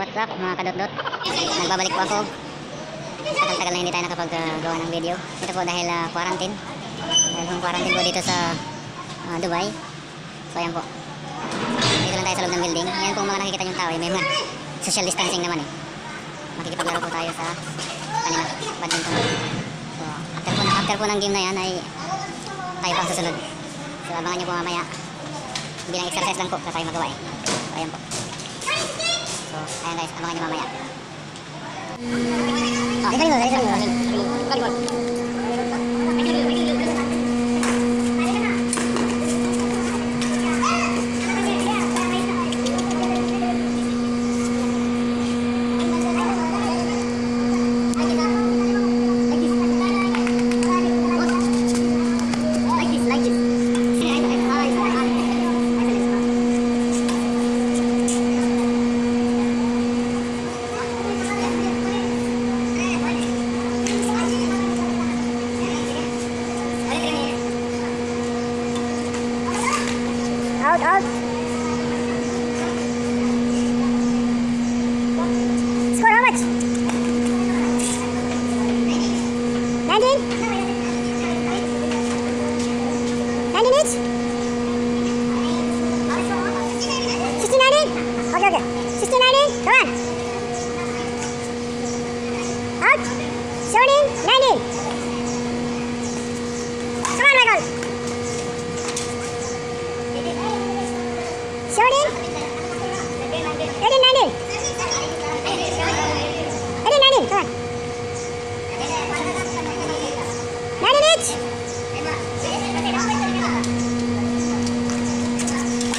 What's up mga kadot-dot? Nagbabalik po ako. Tagal-tagal na hindi tayo nakapag-gawa ng video. Ito po dahil quarantine. Dahil kung quarantine po dito sa Dubai. So ayan po. Dito lang tayo sa loob ng building. Ayan po mga nakikita yung tao. May mga social distancing naman eh. Makikipaglaro po tayo sa kanila. Badminton. So after po ng game na yan ay tayo pa ang susunod. So abangan nyo po mamaya. Bilang exercise lang po na tayo magawa eh. So ayan po. So, ayan guys, abangan nyo mamaya. Out, out. Score how much? 19? 19 each? 16, 19? Okay, okay. 16, 19? Come on. Out. 17, 19. Come on, Michael. 17, 18, 19. 18, 19, come on. 19 each.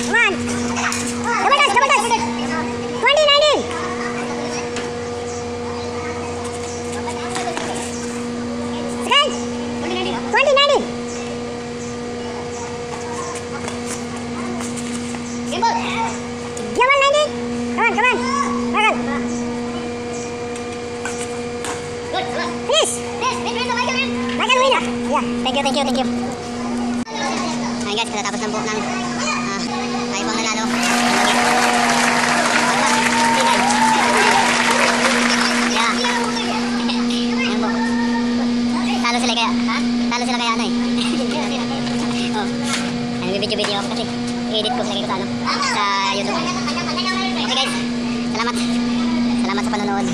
Come on. Double touch, double touch. 20, 19. Second. 20, 19. Gimbal 19. Come on, come on. Michael. Good. Finish. Michael win. Yeah. Thank you. Ayun guys, katatapos lang po ng tayo pang nanalo. Yeah. Ayun po. Talo sila kaya ano eh. Oh. Ayun, video ako kasi edit ko lagi ko sa YouTube. Okay guys, salamat sa panonood.